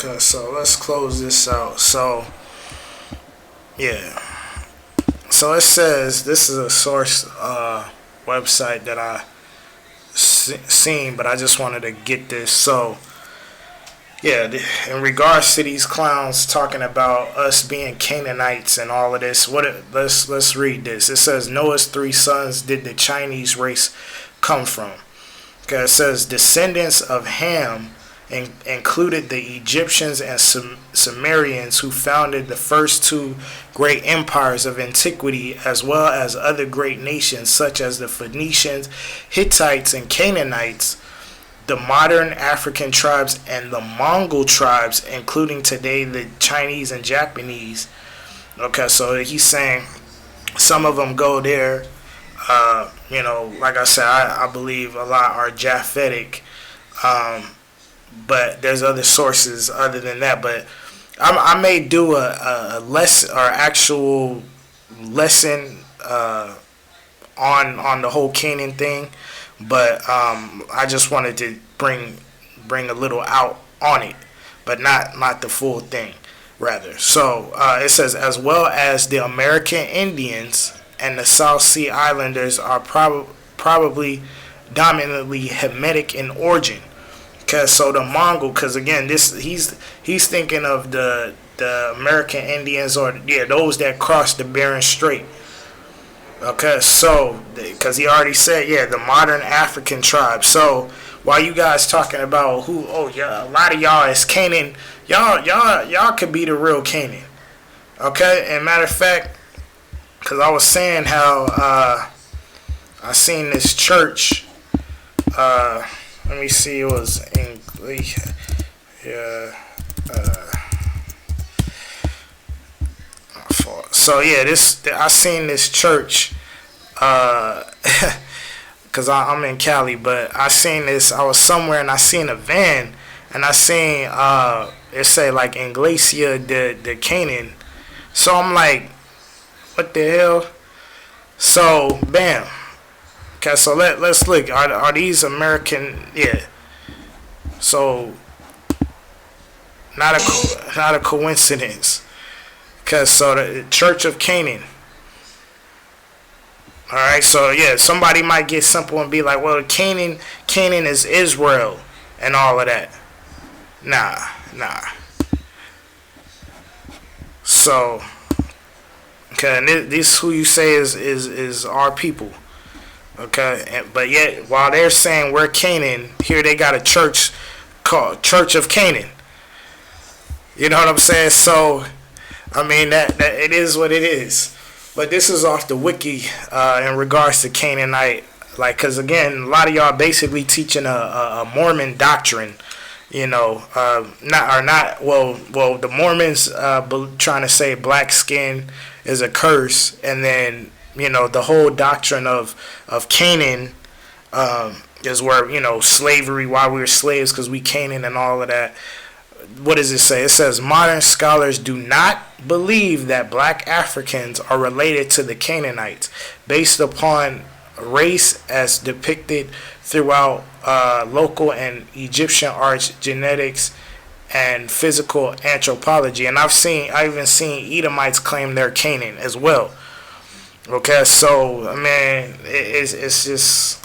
Okay, so let's close this out. So, yeah. So it says, this is a source website that I seen, but I just wanted to get this. So, yeah, in regards to these clowns talking about us being Canaanites and all of this, let's read this. It says, Noah's 3 sons did the Chinese race come from? Okay, it says, descendants of Ham included the Egyptians and Sumerians, who founded the first 2 great empires of antiquity, as well as other great nations such as the Phoenicians, Hittites, and Canaanites, the modern African tribes, and the Mongol tribes, including today the Chinese and Japanese. Okay, so he's saying some of them go there. Like I said, I believe a lot are Japhetic. But there's other sources other than that. But I may do a lesson or actual lesson on the whole Canaan thing. But I just wanted to bring a little out on it, but not the full thing, rather. So it says, as well as the American Indians and the South Sea Islanders are probably dominantly Hamitic in origin. Okay, so the Mongol, because again, he's thinking of the American Indians, or those that crossed the Bering Strait. Okay, so because he already said the modern African tribes. So while you guys talking about a lot of y'all is Canaan, y'all could be the real Canaan. Okay, and matter of fact, because I was saying how I seen this church. Let me see. It was English. Yeah. So I seen this church. Cause I'm in Cali, but I seen this. I was somewhere and I seen a van, and I seen it say like Inglacia de Canaan. So I'm like, what the hell? So bam. Okay, so let's look. Are these American? Yeah. So not a coincidence. Cause so the Church of Canaan. All right. So somebody might get simple and be like, well, Canaan is Israel and all of that. Nah. So okay, and this who you say is our people. Okay, but yet while they're saying we're Canaan, here they got a church called Church of Canaan. You know what I'm saying? So, I mean that it is what it is. But this is off the wiki in regards to Canaanite, because again, a lot of y'all basically teaching a Mormon doctrine. The Mormons trying to say black skin is a curse, and then the whole doctrine of Canaan is where slavery, why we were slaves because we Canaan and all of that. What does it say? It says modern scholars do not believe that black Africans are related to the Canaanites based upon race as depicted throughout local and Egyptian arts, genetics, and physical anthropology. And I've even seen Edomites claim they're Canaan as well. Okay, so I mean, it's just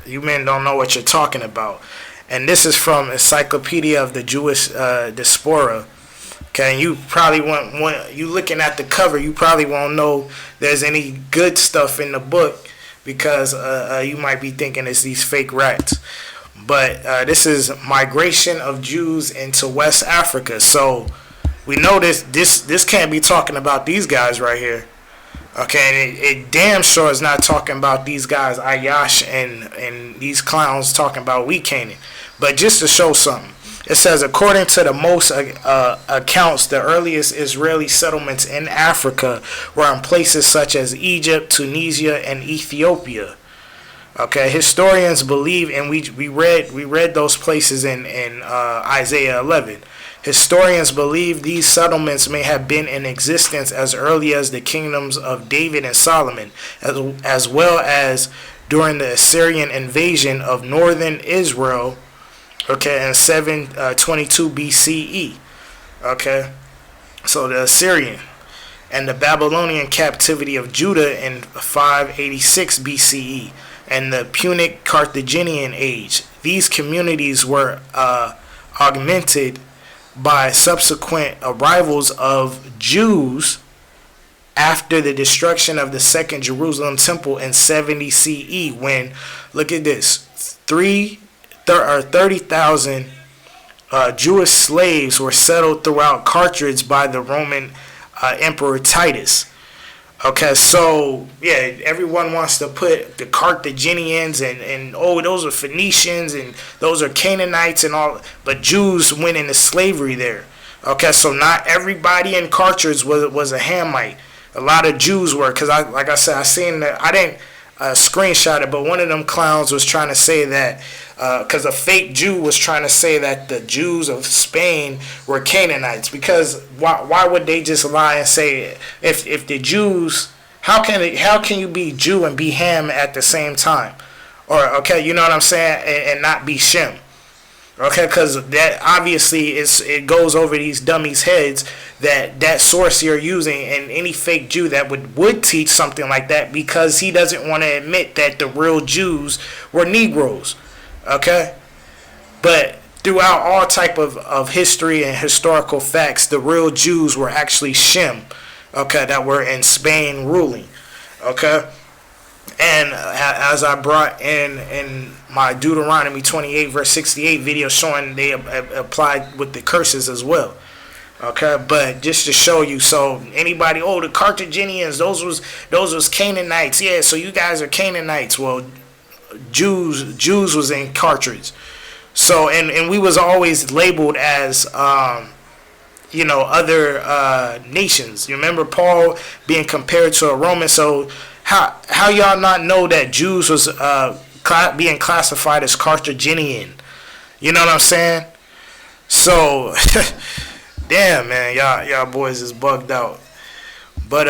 you men don't know what you're talking about. And this is from Encyclopedia of the Jewish Diaspora. Okay, and you probably want you looking at the cover, you probably won't know there's any good stuff in the book because you might be thinking it's these fake rats. But this is migration of Jews into West Africa. So we know this can't be talking about these guys right here. Okay, and it damn sure is not talking about these guys, Ayash and these clowns talking about we Canaan. But just to show something, it says, according to the most accounts, the earliest Israeli settlements in Africa were in places such as Egypt, Tunisia, and Ethiopia. Okay, historians believe, and we read those places in Isaiah 11. Historians believe these settlements may have been in existence as early as the kingdoms of David and Solomon, as well as during the Assyrian invasion of northern Israel Okay, in 722 BCE. Okay, so the Assyrian and the Babylonian captivity of Judah in 586 BCE, and the Punic Carthaginian age. These communities were augmented by subsequent arrivals of Jews after the destruction of the Second Jerusalem Temple in 70 CE, when, look at this, 30,000 Jewish slaves were settled throughout Carthage by the Roman Emperor Titus. Okay, so yeah, everyone wants to put the Carthaginians and oh, those are Phoenicians and those are Canaanites and all, but Jews went into slavery there. Okay, so not everybody in Carthage was a Hamite. A lot of Jews were, because like I said, I seen that. I didn't screenshot it, but one of them clowns was trying to say that because a fake Jew was trying to say that the Jews of Spain were Canaanites. Because why would they just lie and say if the Jews, how can you be Jew and be Ham at the same time? Or okay, you know what I'm saying, and not be Shem. Okay, because that obviously it goes over these dummies' heads that source you're using, and any fake Jew that would teach something like that, because he doesn't want to admit that the real Jews were Negroes. Okay, but throughout all type of history and historical facts, the real Jews were actually Shem. Okay, that were in Spain ruling. Okay. And as I brought in my Deuteronomy 28 verse 68 video showing they applied with the curses as well. Okay, but just to show you, so anybody, oh, the Carthaginians, those was Canaanites. Yeah, so you guys are Canaanites. Well, Jews was in Carthage. So and we was always labeled as other nations. You remember Paul being compared to a Roman, so How y'all not know that Jews was being classified as Carthaginian? You know what I'm saying? So, damn man, y'all boys is bugged out. But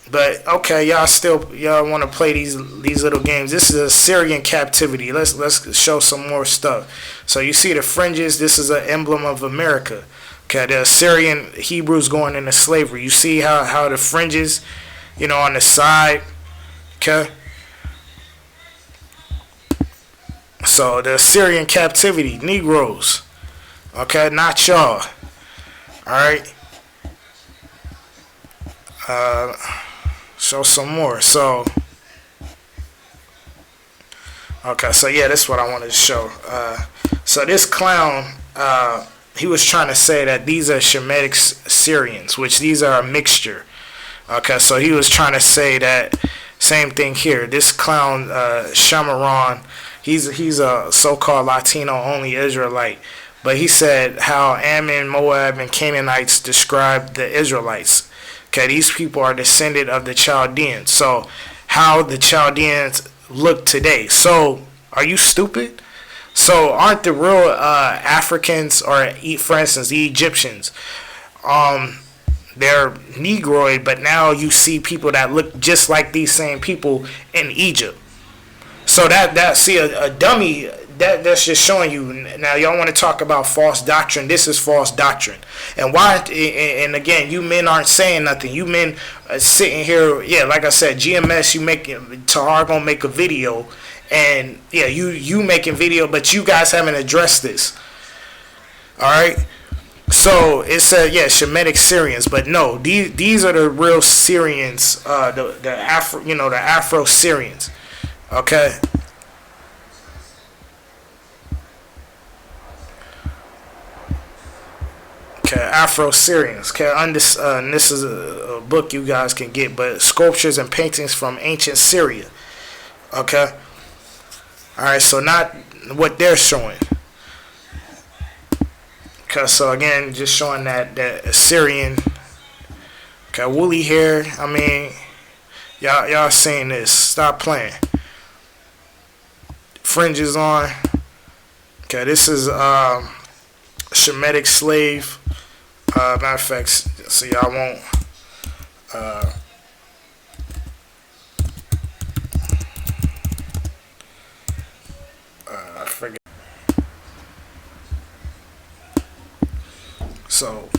okay, y'all want to play these little games. This is Assyrian captivity. Let's show some more stuff. So you see the fringes. This is an emblem of America. Okay, the Assyrian Hebrews going into slavery. You see how the fringes, on the side. Okay. So the Assyrian captivity, Negroes. Okay, not y'all. Alright. Show some more. So okay, so yeah, that's what I wanted to show. So this clown, he was trying to say that these are Shemitic Syrians, which these are a mixture. Okay, so he was trying to say that same thing here. This clown, Shamaron, he's a so-called Latino-only Israelite. But he said how Ammon, Moab, and Canaanites described the Israelites. Okay, these people are descended of the Chaldeans. So how the Chaldeans look today. So are you stupid? So aren't the real Africans, or for instance, the Egyptians, they're Negroid, but now you see people that look just like these same people in Egypt. So that see a dummy, that's just showing you. Now y'all want to talk about false doctrine. This is false doctrine. And why? And again, you men aren't saying nothing. You men sitting here, yeah, like I said, GMS, you Tahar gonna make a video, and yeah, you making video, but you guys haven't addressed this. All right. So it said, yeah, Shemitic Syrians, but no, these are the real Syrians, the Afro Syrians. Okay. Okay, Afro Syrians. Okay, and this is a book you guys can get, but sculptures and paintings from ancient Syria. Okay. All right, so not what they're showing. Okay, so again, just showing that Assyrian. Okay, woolly hair. I mean, y'all seeing this? Stop playing. Fringes on. Okay, this is Shemitic slave. Matter of fact, so y'all won't. I forget. So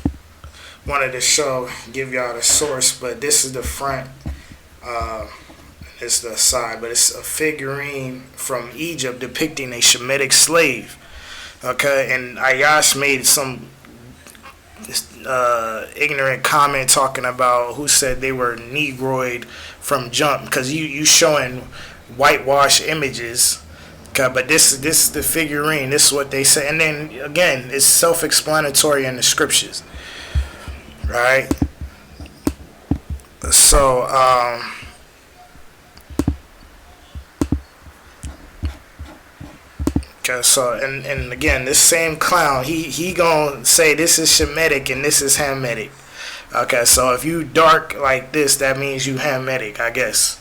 wanted to give y'all the source, but this is the front. It's the side, but it's a figurine from Egypt depicting a Shemitic slave. Okay, and Ayash made some ignorant comment talking about who said they were Negroid from jump, because you showing whitewash images. Okay, but this is the figurine. This is what they say, and then again, it's self-explanatory in the scriptures, right? So okay, so and again, this same clown, he gonna say this is Shemitic and this is Hamitic. Okay, so if you dark like this, that means you Hamitic, I guess.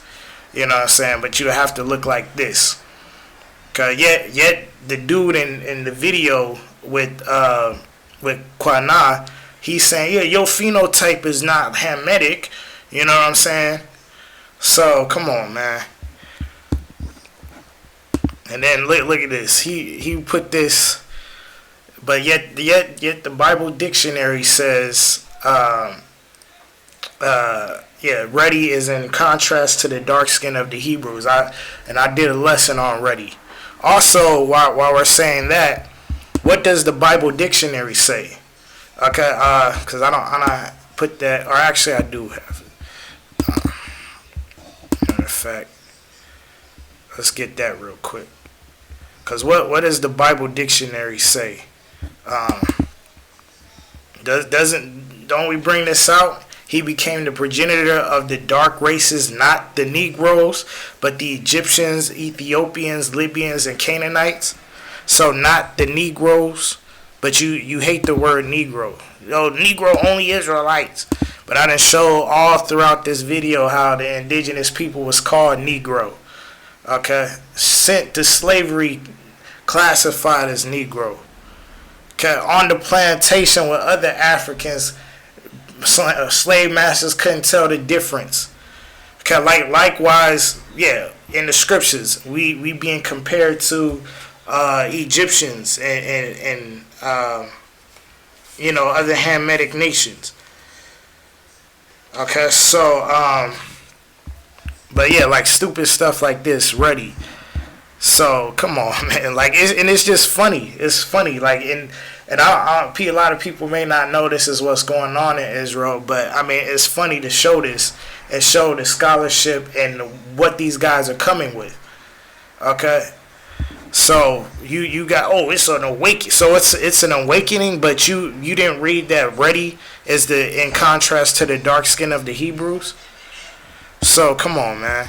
You know what I'm saying? But you have to look like this. Okay, yet the dude in the video with Quana, he's saying, yeah, your phenotype is not Hamitic. You know what I'm saying? So come on, man. And then look at this. He put this, but yet the Bible dictionary says, ready is in contrast to the dark skin of the Hebrews. I did a lesson on ready. Also, while we're saying that, what does the Bible dictionary say? Okay, because I don't put that, or actually I do have it. Matter of fact, let's get that real quick. Because what does the Bible dictionary say? Don't we bring this out? He became the progenitor of the dark races, not the Negroes, but the Egyptians, Ethiopians, Libyans, and Canaanites. So not the Negroes, but you hate the word Negro. Negro only Israelites. But I done show all throughout this video how the indigenous people was called Negro. Okay, sent to slavery, classified as Negro. Okay, on the plantation with other Africans, slave masters couldn't tell the difference. Okay, likewise, in the scriptures, we being compared to Egyptians and other Hamitic nations. Okay, so but yeah, like stupid stuff like this, ready. So come on, man. Like, it's just funny. It's funny. Like, a lot of people may not know this is what's going on in Israel, but I mean, it's funny to show this and show the scholarship and what these guys are coming with. Okay, so you got it's an awakening. So it's an awakening, but you didn't read that ready is in contrast to the dark skin of the Hebrews. So come on, man.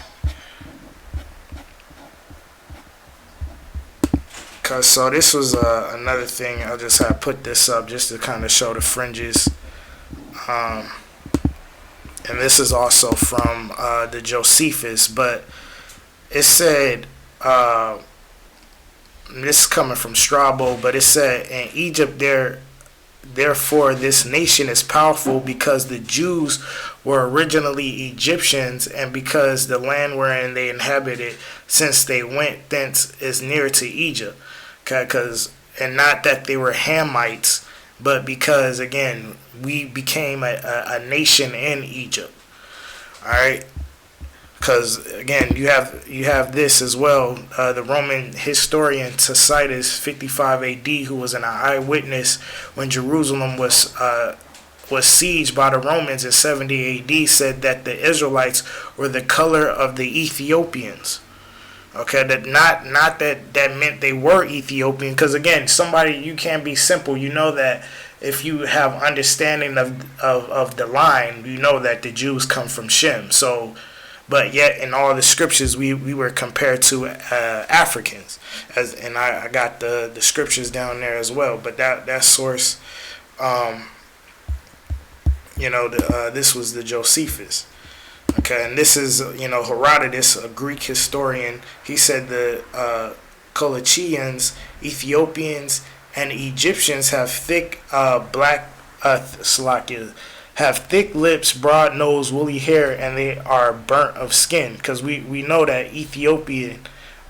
So this was another thing. I just had put this up just to kind of show the fringes. And this is also from the Josephus, but it said, this is coming from Strabo, but it said, in Egypt therefore this nation is powerful because the Jews were originally Egyptians, and because the land wherein they inhabited since they went thence is near to Egypt. Okay, and not that they were Hamites, but because again we became a nation in Egypt. All right, because again you have this as well. The Roman historian Tacitus, 55 A.D., who was an eyewitness when Jerusalem was sieged by the Romans in 70 A.D., said that the Israelites were the color of the Ethiopians. Okay, that not that meant they were Ethiopian, because again, you can't be simple. You know that if you have understanding of the line, you know that the Jews come from Shem. So, but yet in all the scriptures, we were compared to Africans, and I got the scriptures down there as well. But that source, this was the Josephus. Okay, and this is, Herodotus, a Greek historian. He said the Colochians, Ethiopians, and Egyptians have thick have thick lips, broad nose, woolly hair, and they are burnt of skin. Because we know that Ethiopian,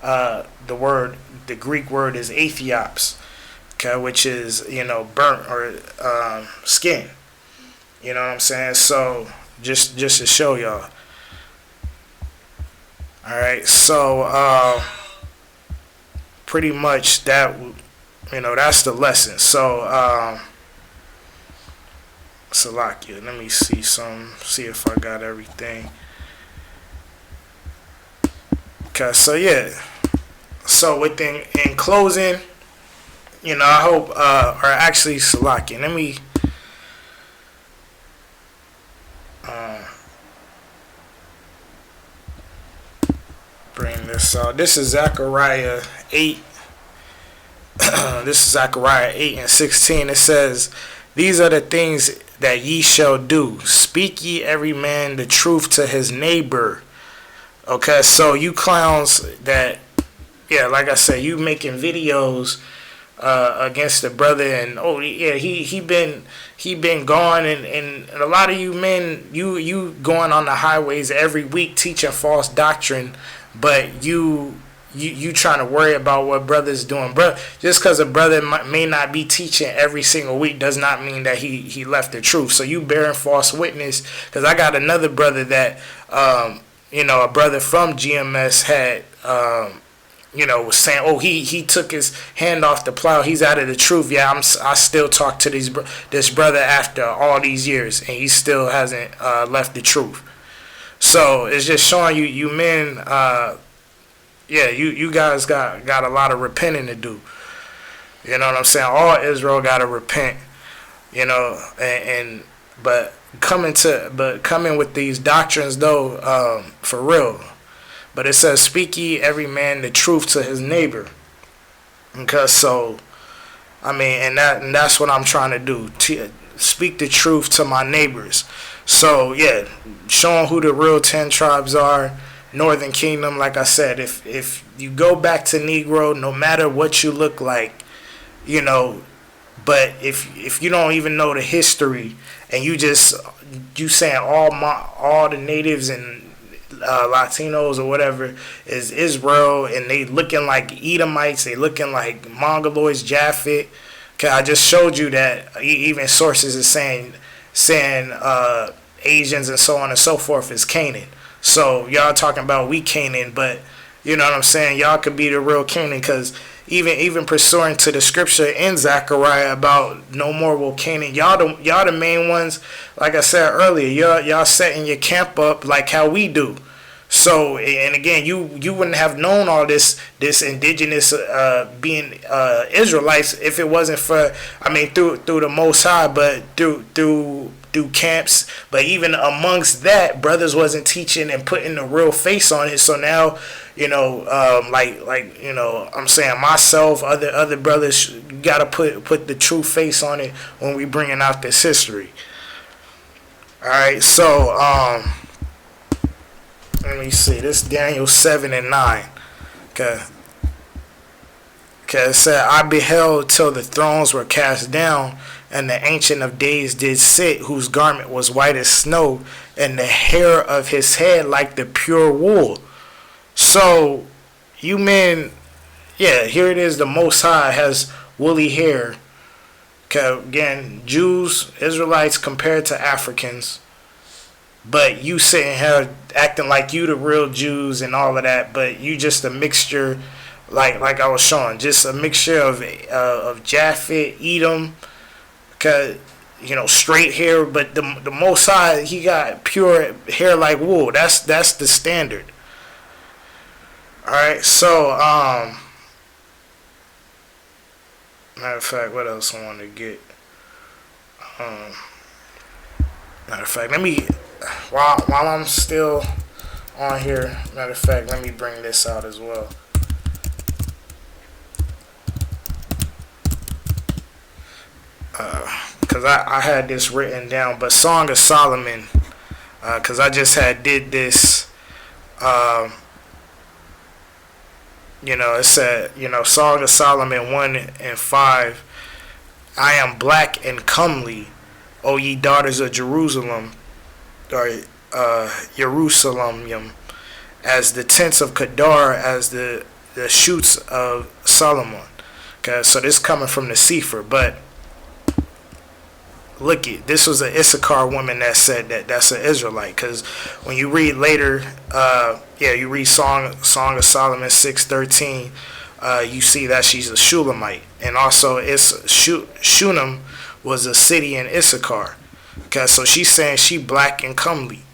the Greek word is Aethiops. okay, which is, burnt or skin. You know what I'm saying? So just to show y'all. All right, so pretty much that, that's the lesson. So Salakia, let me see if I got everything. Okay, so yeah. So in closing, I hope, or actually, Salakia, let me bring this out. This is Zechariah 8. This is Zechariah 8 and 16. It says, "These are the things that ye shall do. Speak ye every man the truth to his neighbor." Okay, so you clowns that, yeah, like I said, you making videos against the brother, and oh yeah, he been gone, and a lot of you men, you going on the highways every week teaching false doctrine, but you trying to worry about what brother's doing. Bro, just because a brother may not be teaching every single week does not mean that he left the truth. So you bearing false witness, because I got another brother that a brother from GMS had was saying, oh, he took his hand off the plow, he's out of the truth. Yeah, I still talk to this brother after all these years, and he still hasn't left the truth. So it's just showing you men, you guys got a lot of repenting to do. You know what I'm saying? All Israel got to repent. But coming with these doctrines though, for real. But it says, "Speak ye every man the truth to his neighbor." Okay, so and that's what I'm trying to do. Speak the truth to my neighbors. So yeah, showing who the real 10 tribes are. Northern Kingdom, like I said, if you go back to Negro, no matter what you look like, but if you don't even know the history, and you saying all the natives and Latinos or whatever is Israel, and they looking like Edomites, they looking like Mongoloids, Japhet. Okay, I just showed you that even sources is saying Asians and so on and so forth is Canaan. So y'all talking about we Canaan, but you know what I'm saying? Y'all could be the real Canaan, because even pursuing to the scripture in Zechariah about no more will Canaan. Y'all the main ones. Like I said earlier, y'all setting your camp up like how we do. So, and again, you wouldn't have known all this indigenous being Israelites if it wasn't for, through the Most High, but through camps. But even amongst that, brothers wasn't teaching and putting the real face on it. So now, I'm saying myself, other brothers gotta put the true face on it when we bringing out this history. All right, so let me see. This Daniel 7 and 9. Okay, it said, "I beheld till the thrones were cast down, and the Ancient of Days did sit, whose garment was white as snow, and the hair of his head like the pure wool." So, you men, yeah, here it is. The Most High has woolly hair. Okay, again, Jews, Israelites compared to Africans. But you sitting here acting like you the real Jews and all of that, but you just a mixture, like I was showing, just a mixture of Japhet, Edom, cause straight hair. But the Most High, he got pure hair like wool. That's the standard. All right, so matter of fact, what else I want to get? Matter of fact, let me. While I'm still on here, matter of fact, let me bring this out as well. Because I had this written down, but Song of Solomon, because I just did this, it said, Song of Solomon 1 and 5, "I am black and comely, O ye daughters of Jerusalem, or Jerusalem, as the tents of Kedar, as the shoots of Solomon." Okay, so this coming from the Sefer, but look it, this was an Issachar woman that said that that's an Israelite. Because when you read later, you read Song of Solomon 6:13, you see that she's a Shulamite, and also Shunem was a city in Issachar. Okay, so she's saying she black and comely.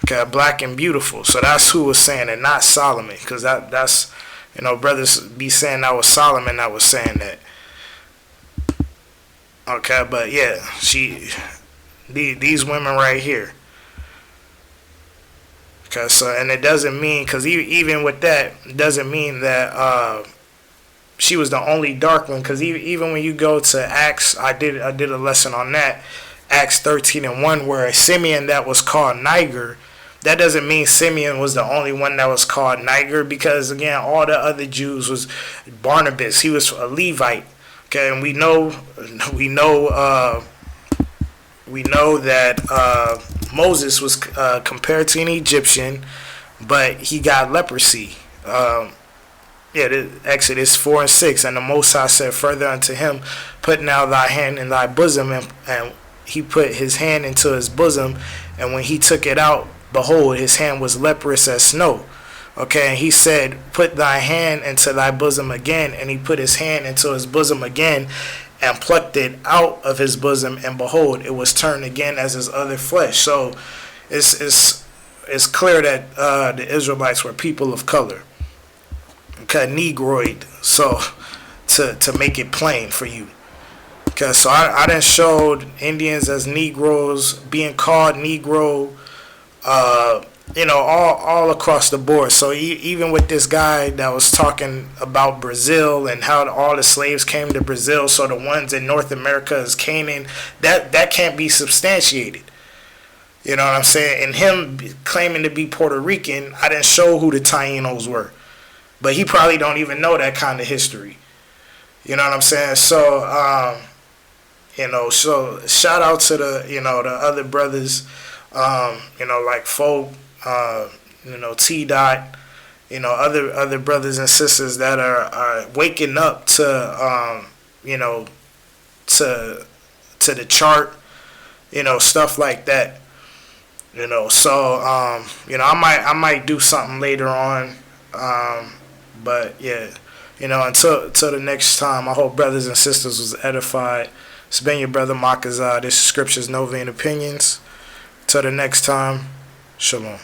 Okay, black and beautiful. So that's who was saying it, not Solomon, because that's brothers be saying that was Solomon that was saying that. Okay, but yeah, these women right here. Okay, so, and it doesn't mean, because even with that, it doesn't mean that she was the only dark one, because even when you go to Acts, I did a lesson on that, Acts 13:1, where Simeon that was called Niger, that doesn't mean Simeon was the only one that was called Niger, because again, all the other Jews was Barnabas. He was a Levite. Okay, and we know that Moses was compared to an Egyptian, but he got leprosy. Exodus 4:6, and the Most High said further unto him, put now thy hand in thy bosom, and he put his hand into his bosom, and when he took it out, behold, his hand was leprous as snow. Okay, and he said, put thy hand into thy bosom again, and he put his hand into his bosom again, and plucked it out of his bosom, and behold, it was turned again as his other flesh. So it's clear that the Israelites were people of color. Okay, Negroid. So to make it plain for you. Okay, so I done showed Indians as Negroes, being called Negro, all across the board. So even with this guy that was talking about Brazil and how all the slaves came to Brazil, so the ones in North America is Canaan, that can't be substantiated. You know what I'm saying? And him claiming to be Puerto Rican, I didn't show who the Tainos were. But he probably don't even know that kind of history. You know what I'm saying? So, so shout out to the other brothers, like F.O.P.E, T. Dot, other brothers and sisters that are waking up to, to the chart, stuff like that. So, I might do something later on. But yeah, until the next time, I hope brothers and sisters was edified. It's been your brother Makazah. This is Scriptures, No Vain Opinions. Till the next time, shalom.